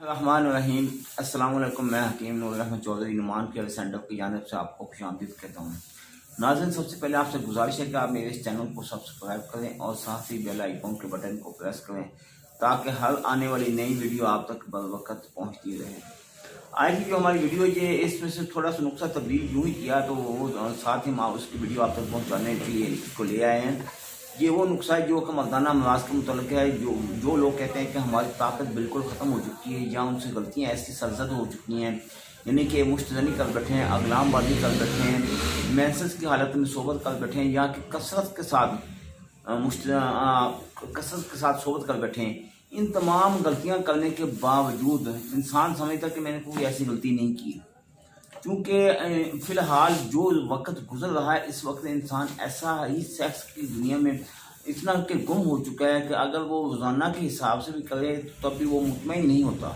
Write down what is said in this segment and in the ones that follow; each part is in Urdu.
الرحمن الرحیم السلام علیکم۔ میں حکیم نور احمد چودھری نعمان کیئر سینٹر کی جانب سے آپ کو خوش آمدید کہتا ہوں۔ ناظرین، سب سے پہلے آپ سے گزارش ہے کہ آپ میرے اس چینل کو سبسکرائب کریں اور ساتھ ہی بیل آئیکن کے بٹن کو پریس کریں تاکہ ہر آنے والی نئی ویڈیو آپ تک بروقت پہنچتی رہے۔ آج کی جو ہماری ویڈیو ہے اس میں سے تھوڑا سا نقصہ تبدیل یوں ہی کیا تو وہ ساتھ ہی اس کی ویڈیو آپ تک پہنچانے کے لیے اس کو لے آئے ہیں۔ یہ وہ نقصہ ہے جو کہ مردانہ امراض کے متعلق ہے۔ جو لوگ کہتے ہیں کہ ہماری طاقت بالکل ختم ہو چکی ہے یا ان سے غلطیاں ایسی سرزد ہو چکی ہیں، یعنی کہ مشتزنی کر بیٹھے ہیں، اقلام بازی کر بیٹھے ہیں، مینسس کی حالت میں صحبت کر بیٹھے ہیں، یا کہ کثرت کے ساتھ صحبت کر بیٹھے ہیں، ان تمام غلطیاں کرنے کے باوجود انسان سمجھتا کہ میں نے کوئی ایسی غلطی نہیں کی، کیونکہ فی الحال جو وقت گزر رہا ہے اس وقت انسان ایسا ہی سیکس کی دنیا میں اتنا کہ گم ہو چکا ہے کہ اگر وہ روزانہ کے حساب سے بھی کرے تب بھی وہ مطمئن نہیں ہوتا۔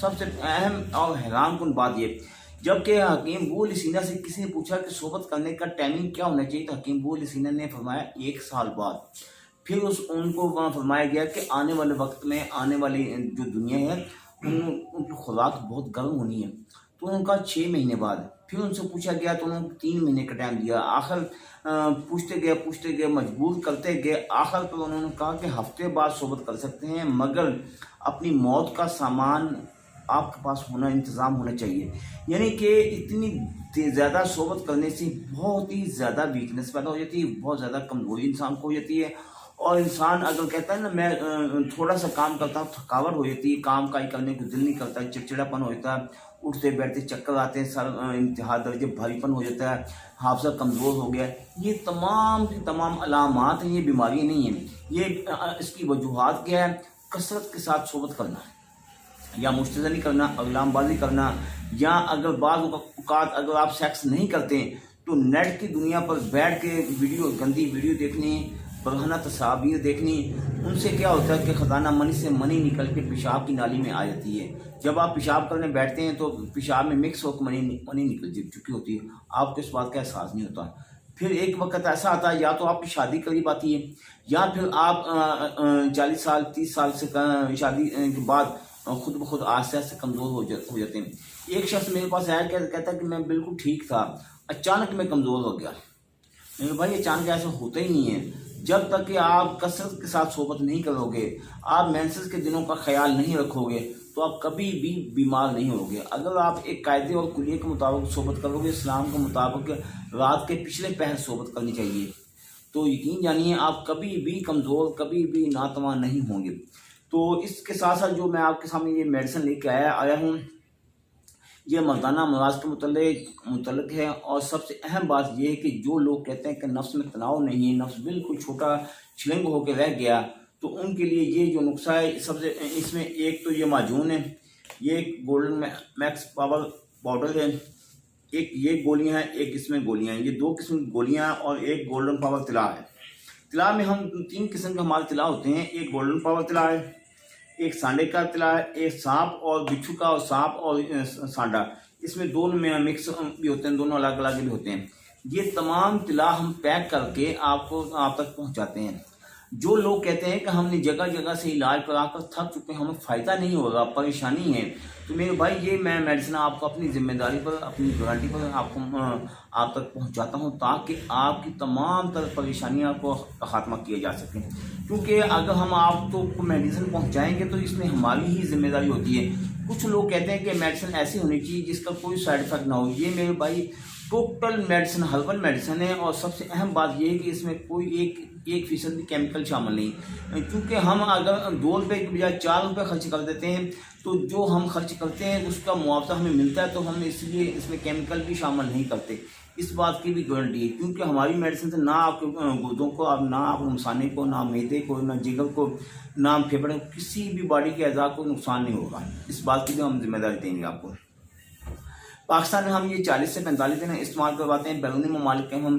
سب سے اہم اور حیران کن بات یہ، جبکہ حکیم بول سینا سے کسی نے پوچھا کہ صحبت کرنے کا ٹائمنگ کیا ہونا چاہیے تو حکیم بول سینا نے فرمایا 1 سال بعد۔ پھر ان کو فرمایا گیا کہ آنے والے وقت میں آنے والی جو دنیا ہے ان کی خوراک بہت گرم ہونی ہے، تو انہوں نے کہا 6 مہینے بعد۔ پھر ان سے پوچھا گیا تو انہوں نے 3 مہینے کا ٹائم دیا۔ آخر پوچھتے گئے مجبور کرتے گئے، آخر پر انہوں نے کہا کہ ہفتے بعد صحبت کر سکتے ہیں، مگر اپنی موت کا سامان آپ کے پاس انتظام ہونا چاہیے۔ یعنی کہ اتنی زیادہ صحبت کرنے سے بہت ہی زیادہ ویکنس پیدا ہو جاتی ہے، بہت زیادہ کمزوری انسان کو ہو جاتی ہے، اور انسان اگر کہتا ہے نا میں تھوڑا سا کام کرتا ہوں تھکاوٹ ہو جاتی ہے، کام کاج کرنے کو دل نہیں کرتا، چڑچڑاپن ہو جاتا ہے، اٹھتے بیٹھتے چکر آتے ہیں، سر انتہا درجے بھاری پن ہو جاتا ہے، حافظہ کمزور ہو گیا ہے۔ یہ تمام کی تمام علامات ہیں، یہ بیماریاں نہیں ہیں۔ یہ اس کی وجوہات کیا ہے؟ کثرت کے ساتھ صحبت کرنا، یا مشتزنی کرنا، اقلام بازی کرنا، یا اگر بعض اوقات اگر آپ سیکس نہیں کرتے تو نیٹ کی دنیا پر بیٹھ کے گندی ویڈیو دیکھنی، برہنہ تصاویر دیکھنی، ان سے کیا ہوتا ہے کہ خزانہ منی سے منی نکل کے پیشاب کی نالی میں آ جاتی ہے۔ جب آپ پیشاب کرنے بیٹھتے ہیں تو پیشاب میں مکس ہو کے منی نکل چکی ہوتی ہے، آپ کو اس بات کا احساس نہیں ہوتا۔ پھر ایک وقت ایسا آتا ہے یا تو آپ کی شادی قریب آتی ہے، یا پھر آپ 40 سال 30 سال سے شادی کے بعد خود بخود آہستہ آہستہ کمزور ہو جاتے ہیں۔ ایک شخص میرے پاس آیا کہتا ہے کہ میں بالکل ٹھیک تھا، اچانک میں کمزور ہو گیا۔ میرے بھائی اچانک ایسا ہوتا ہی نہیں ہے۔ جب تک کہ آپ کثرت کے ساتھ صحبت نہیں کرو گے، آپ مینسس کے دنوں کا خیال نہیں رکھو گے، تو آپ کبھی بھی بیمار نہیں ہوگے۔ اگر آپ ایک قاعدے اور کلیے کے مطابق صحبت کرو گے، اسلام کے مطابق رات کے پچھلے پہر صحبت کرنی چاہیے، تو یقین جانیے آپ کبھی بھی کمزور، کبھی بھی ناتواں نہیں ہوں گے۔ تو اس کے ساتھ ساتھ جو میں آپ کے سامنے یہ میڈیسن لے کے آیا ہوں، یہ مردانہ امراض کے متعلق ہے، اور سب سے اہم بات یہ ہے کہ جو لوگ کہتے ہیں کہ نفس میں تناؤ نہیں ہے، نفس بالکل چھوٹا چھلنگ ہو کے رہ گیا، تو ان کے لیے یہ جو نسخہ ہے سب سے اس میں ایک تو یہ معجون ہے، یہ ایک گولڈن میکس پاور پاؤڈر ہے، ایک یہ گولیاں ہیں، ایک اس میں گولیاں ہیں، یہ 2 قسم کی گولیاں ہیں، اور ایک گولڈن پاور طلا ہے۔ طلا میں ہم 3 قسم کے ہمارے طلا ہوتے ہیں، ایک گولڈن پاور طلا ہے، ایک سانڈے کا طلا ہے، ایک سانپ اور بچھو کا، اور سانپ اور سانڈا، اس میں دونوں میں مکس بھی ہوتے ہیں، دونوں الگ الگ بھی ہوتے ہیں۔ یہ تمام طلا ہم پیک کر کے آپ تک پہنچاتے ہیں۔ جو لوگ کہتے ہیں کہ ہم نے جگہ جگہ سے علاج کرا کر تھک چکے ہیں، ہمیں فائدہ نہیں ہو رہا، پریشانی ہے، تو میرے بھائی یہ میں میڈیسن آپ کو اپنی ذمہ داری پر، اپنی گارنٹی پر آپ تک پہنچاتا ہوں، تاکہ آپ کی تمام تر پریشانیاں کو خاتمہ کیا جا سکے۔ کیونکہ اگر ہم آپ کو میڈیسن پہنچائیں گے تو اس میں ہماری ہی ذمہ داری ہوتی ہے۔ کچھ لوگ کہتے ہیں کہ میڈیسن ایسی ہونی چاہیے جس کا کوئی سائیڈ افیکٹ نہ ہو۔ یہ میرے بھائی ٹوٹل میڈیسن ہربل میڈیسن ہے، اور سب سے اہم بات یہ ہے کہ اس میں کوئی 1% بھی کیمیکل شامل نہیں، کیونکہ ہم اگر 2 روپے کی بجائے 4 روپے خرچ کر دیتے ہیں تو جو ہم خرچ کرتے ہیں اس کا معاوضہ ہمیں ملتا ہے، تو ہم اس لیے اس میں کیمیکل بھی شامل نہیں کرتے۔ اس بات کی بھی گارنٹی ہے، کیونکہ ہماری میڈیسن سے نہ آپ کے گردوں کو، نہ آپ مسانے کو، نہ معدے کو، نہ جگر کو، نہ پھیپھڑے کو، کسی بھی باڈی کے اعضاء کو نقصان نہیں ہوگا۔ اس بات کی بھی ہم ذمہ داری دیں گے آپ کو۔ پاکستان میں ہم یہ 40 سے 45 دن استعمال کرواتے ہیں، بیرونی ممالک میں ہم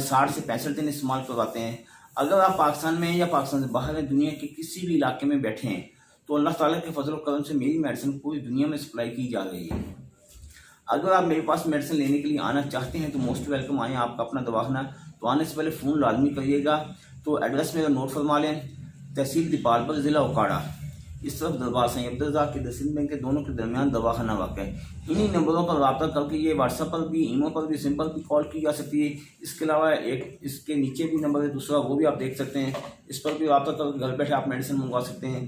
60 سے 65 دن استعمال کرواتے ہیں۔ اگر آپ پاکستان میں یا پاکستان سے باہر دنیا کے کسی بھی علاقے میں بیٹھے ہیں تو اللہ تعالیٰ کے فضل و کرم سے میری میڈیسن پوری دنیا میں سپلائی کی جا رہی ہے۔ اگر آپ میرے پاس میڈیسن لینے کے لیے آنا چاہتے ہیں تو موسٹ ویلکم آئیں، آپ کا اپنا دواخانہ، تو آنے سے پہلے فون لازمی کریے گا۔ تو ایڈریس میرا نوٹ فرما لیں، تحصیل دیپال پر، ضلع اوکاڑا، اس طرف دربار سائیں عبدالرزاق کے دسند بینک کے دونوں کے درمیان دواخانہ واقع ہے۔ انہی نمبروں پر رابطہ کر کے یہ واٹس ایپ پر بھی، ایمو پر بھی، سمپل بھی کال کی جا سکتی ہے۔ اس کے علاوہ ایک اس کے نیچے بھی نمبر ہے دوسرا، وہ بھی آپ دیکھ سکتے ہیں، اس پر بھی رابطہ کر کے گھر بیٹھے آپ میڈیسن منگوا سکتے ہیں۔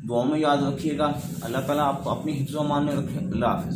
دعاؤں میں یاد رکھیے گا، اللہ تعالیٰ آپ کو اپنی حفظ و امان میں رکھے۔ اللہ حافظ۔